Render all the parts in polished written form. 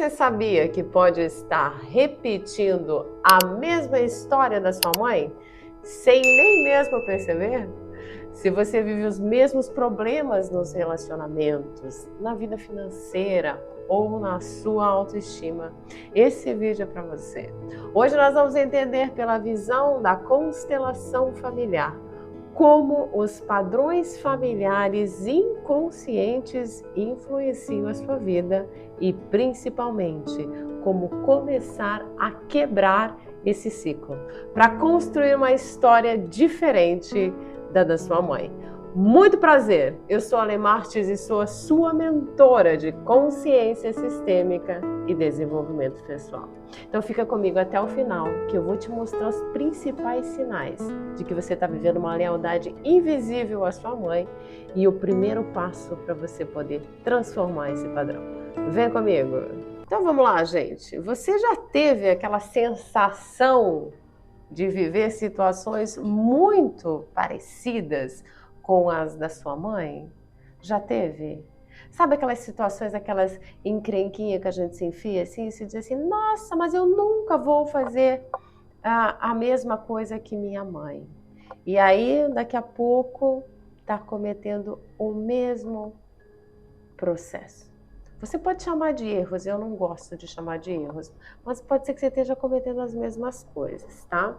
Você sabia que pode estar repetindo a mesma história da sua mãe sem nem mesmo perceber? Se você vive os mesmos problemas nos relacionamentos, na vida financeira ou na sua autoestima, esse vídeo é para você. Hoje nós vamos entender pela visão da constelação familiar como os padrões familiares inconscientes influenciam a sua vida e, principalmente, como começar a quebrar esse ciclo para construir uma história diferente da sua mãe. Muito prazer, eu sou a Lê Martins e sou a sua mentora de consciência sistêmica e desenvolvimento pessoal. Então fica comigo até o final, que eu vou te mostrar os principais sinais de que você está vivendo uma lealdade invisível à sua mãe e o primeiro passo para você poder transformar esse padrão. Vem comigo! Então vamos lá, gente. Você já teve aquela sensação de viver situações muito parecidas com as da sua mãe? Já teve? Sabe aquelas situações, aquelas encrenquinhas que a gente se enfia assim e se diz assim, nossa, mas eu nunca vou fazer a mesma coisa que minha mãe. E aí, daqui a pouco, está cometendo o mesmo processo. Você pode chamar de erros, eu não gosto de chamar de erros, mas pode ser que você esteja cometendo as mesmas coisas, tá?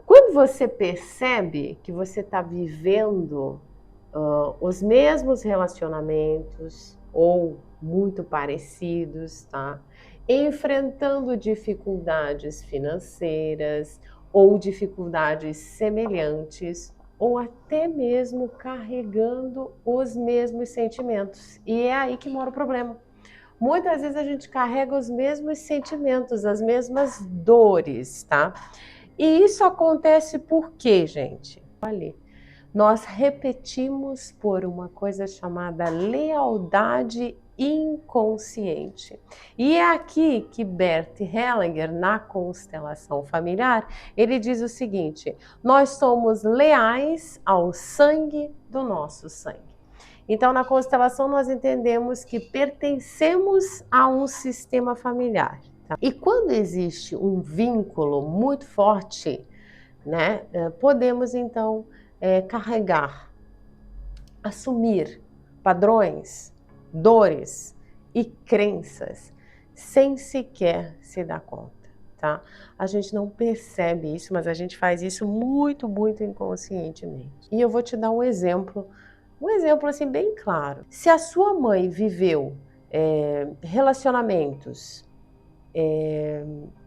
Quando você percebe que você está vivendo os mesmos relacionamentos ou muito parecidos, tá? Enfrentando dificuldades financeiras ou dificuldades semelhantes, ou até mesmo carregando os mesmos sentimentos. E é aí que mora o problema. Muitas vezes a gente carrega os mesmos sentimentos, as mesmas dores, tá? E isso acontece por quê, gente? Olha, nós repetimos por uma coisa chamada lealdade inconsciente. E é aqui que Bert Hellinger, na constelação familiar, ele diz o seguinte: nós somos leais ao sangue do nosso sangue. Então, na constelação, nós entendemos que pertencemos a um sistema familiar. Tá? E quando existe um vínculo muito forte, né, podemos então carregar, assumir padrões, dores e crenças sem sequer se dar conta, tá? A gente não percebe isso, mas a gente faz isso muito, muito inconscientemente. E eu vou te dar um exemplo assim bem claro. Se a sua mãe viveu relacionamentos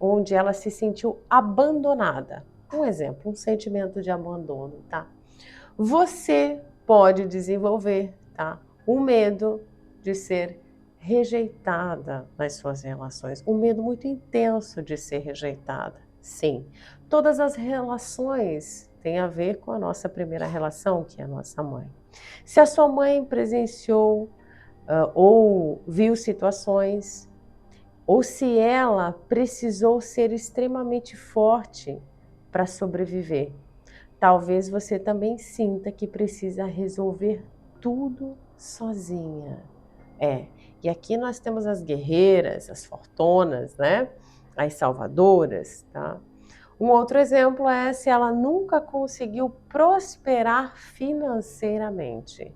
onde ela se sentiu abandonada, um exemplo, um sentimento de abandono, tá? Você pode desenvolver, tá? Um medo de ser rejeitada nas suas relações, um medo muito intenso de ser rejeitada. Sim, todas as relações têm a ver com a nossa primeira relação, que é a nossa mãe. Se a sua mãe presenciou ou viu situações, ou se ela precisou ser extremamente forte para sobreviver, talvez você também sinta que precisa resolver tudo sozinha. E aqui nós temos as guerreiras, as fortonas, né? As salvadoras, tá? Um outro exemplo é se ela nunca conseguiu prosperar financeiramente.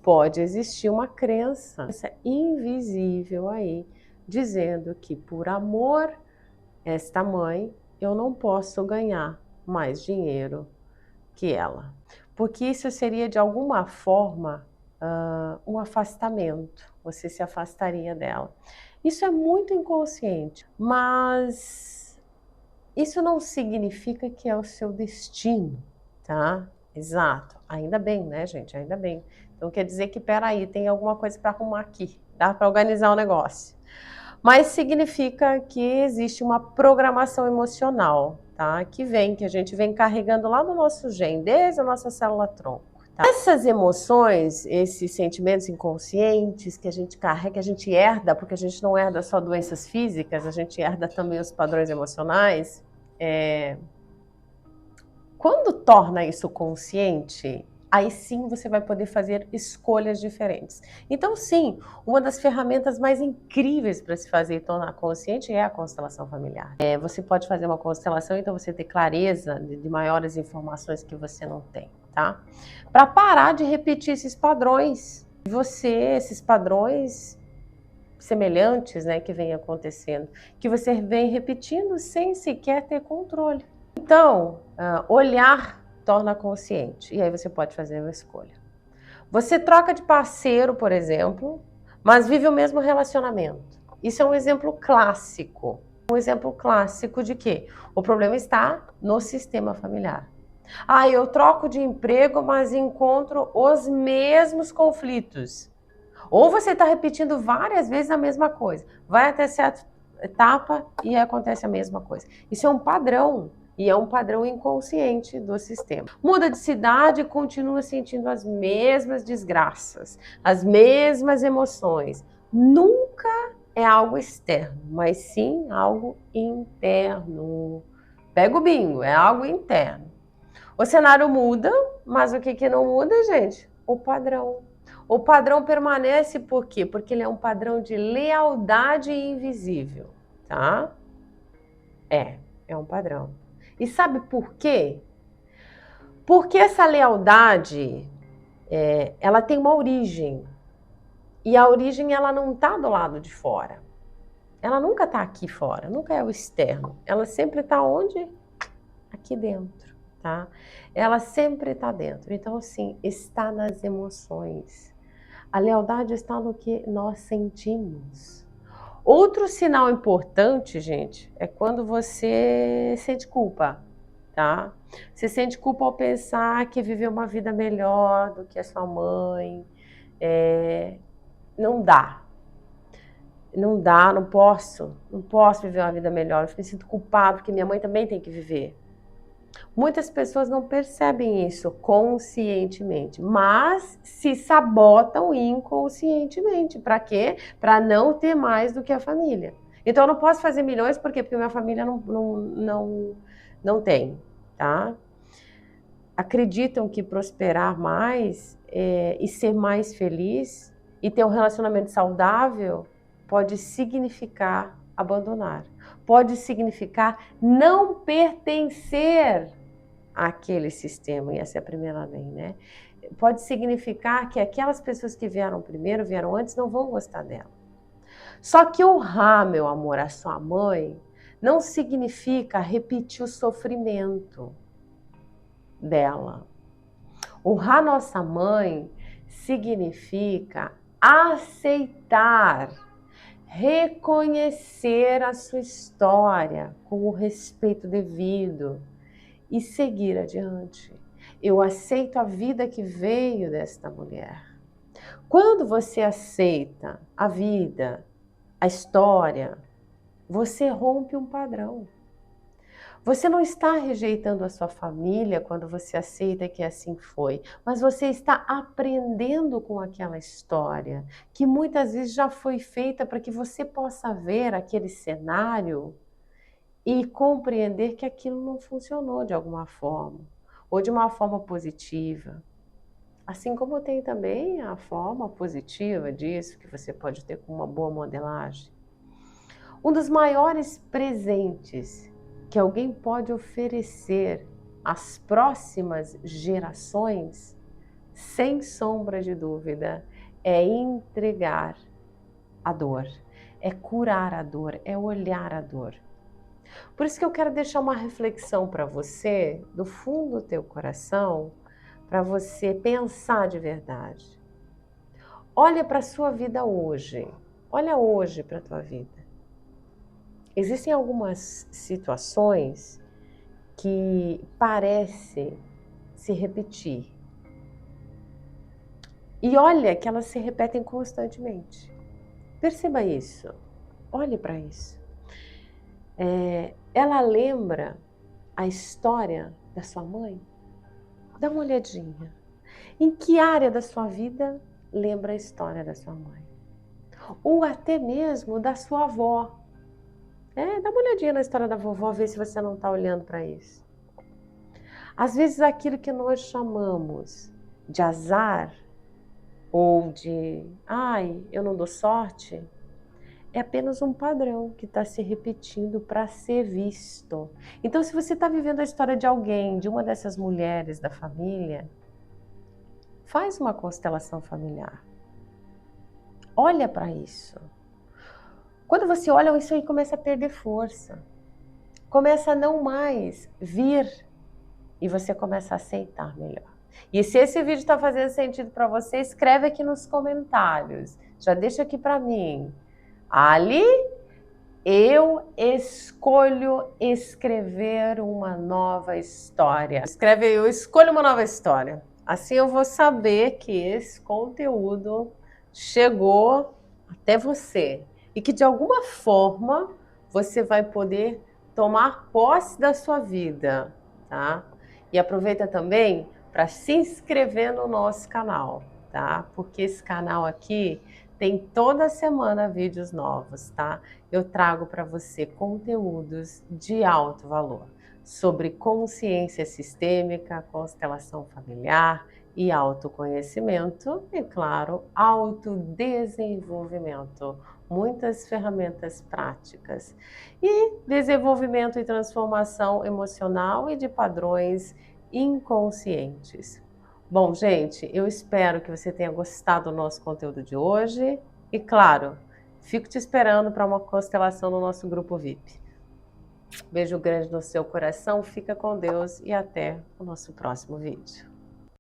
Pode existir uma crença invisível aí, dizendo que por amor a esta mãe, eu não posso ganhar mais dinheiro que ela. Porque isso seria de alguma forma um afastamento, você se afastaria dela. Isso é muito inconsciente, mas isso não significa que é o seu destino, tá? Exato, ainda bem, né, gente? Ainda bem. Então quer dizer que, peraí, tem alguma coisa para arrumar aqui, dá para organizar o negócio. Mas significa que existe uma programação emocional, tá? Que a gente vem carregando lá no nosso gene, desde a nossa célula-tronco. Tá? Essas emoções, esses sentimentos inconscientes que a gente carrega, que a gente herda, porque a gente não herda só doenças físicas, a gente herda também os padrões emocionais. Quando torna isso consciente, aí sim você vai poder fazer escolhas diferentes. Então, sim, uma das ferramentas mais incríveis para se fazer e tornar consciente é a constelação familiar. Você pode fazer uma constelação, então você ter clareza de maiores informações que você não tem, tá? Para parar de repetir esses padrões. Esses padrões semelhantes, né, que vem acontecendo, que você vem repetindo sem sequer ter controle. Então, olhar torna consciente, e aí você pode fazer uma escolha. Você troca de parceiro, por exemplo, mas vive o mesmo relacionamento. Isso é um exemplo clássico. Um exemplo clássico de que o problema está no sistema familiar. Eu troco de emprego, mas encontro os mesmos conflitos. Ou você está repetindo várias vezes a mesma coisa. Vai até certa etapa e acontece a mesma coisa. Isso é um padrão. E é um padrão inconsciente do sistema. Muda de cidade e continua sentindo as mesmas desgraças, as mesmas emoções. Nunca é algo externo, mas sim algo interno. Pega o bingo, é algo interno. O cenário muda, mas o que não muda, gente? O padrão. O padrão permanece por quê? Porque ele é um padrão de lealdade invisível, tá? É um padrão. E sabe por quê? Porque essa lealdade, ela tem uma origem. E a origem, ela não está do lado de fora. Ela nunca está aqui fora, nunca é o externo. Ela sempre está onde? Aqui dentro, tá? Ela sempre está dentro. Então, assim, está nas emoções. A lealdade está no que nós sentimos. Outro sinal importante, gente, é quando você sente culpa, tá? Você sente culpa ao pensar que viveu uma vida melhor do que a sua mãe. Não dá. Não dá, não posso viver uma vida melhor. Eu me sinto culpado porque minha mãe também tem que viver. Muitas pessoas não percebem isso conscientemente, mas se sabotam inconscientemente. Para quê? Para não ter mais do que a família. Então eu não posso fazer milhões, por quê? Porque minha família não tem, tá? Acreditam que prosperar mais e ser mais feliz e ter um relacionamento saudável pode significar abandonar. Pode significar não pertencer àquele sistema, e essa é a primeira lei, né? Pode significar que aquelas pessoas que vieram primeiro, vieram antes, não vão gostar dela. Só que honrar, meu amor, a sua mãe, não significa repetir o sofrimento dela. Honrar nossa mãe significa aceitar, reconhecer a sua história com o respeito devido e seguir adiante. Eu aceito a vida que veio desta mulher. Quando você aceita a vida, a história, você rompe um padrão. Você não está rejeitando a sua família quando você aceita que assim foi, mas você está aprendendo com aquela história, que muitas vezes já foi feita para que você possa ver aquele cenário e compreender que aquilo não funcionou de alguma forma, ou de uma forma positiva. Assim como tem também a forma positiva disso, que você pode ter com uma boa modelagem. Um dos maiores presentes que alguém pode oferecer às próximas gerações, sem sombra de dúvida, é entregar a dor, é curar a dor, é olhar a dor. Por isso que eu quero deixar uma reflexão para você, do fundo do teu coração, para você pensar de verdade. Olha para a sua vida hoje, olha hoje para a tua vida. Existem algumas situações que parecem se repetir. E olha que elas se repetem constantemente. Perceba isso. Olhe para isso. Ela lembra a história da sua mãe? Dá uma olhadinha. Em que área da sua vida lembra a história da sua mãe? Ou até mesmo da sua avó. Dá uma olhadinha na história da vovó, vê se você não está olhando para isso. Às vezes aquilo que nós chamamos de azar ou de, ai, eu não dou sorte, é apenas um padrão que está se repetindo para ser visto. Então, se você está vivendo a história de alguém, de uma dessas mulheres da família, faz uma constelação familiar. Olha para isso. Quando você olha, isso aí começa a perder força. Começa a não mais vir e você começa a aceitar melhor. E se esse vídeo está fazendo sentido para você, escreve aqui nos comentários. Já deixa aqui para mim. Ali, eu escolho escrever uma nova história. Escreve aí, eu escolho uma nova história. Assim eu vou saber que esse conteúdo chegou até você e que de alguma forma você vai poder tomar posse da sua vida, tá? E aproveita também para se inscrever no nosso canal, tá? Porque esse canal aqui tem toda semana vídeos novos, tá? Eu trago para você conteúdos de alto valor sobre consciência sistêmica, constelação familiar e autoconhecimento e, claro, autodesenvolvimento. Muitas ferramentas práticas e desenvolvimento e transformação emocional e de padrões inconscientes. Bom, gente, eu espero que você tenha gostado do nosso conteúdo de hoje e, claro, fico te esperando para uma constelação no nosso grupo VIP. Beijo grande no seu coração, fica com Deus e até o nosso próximo vídeo.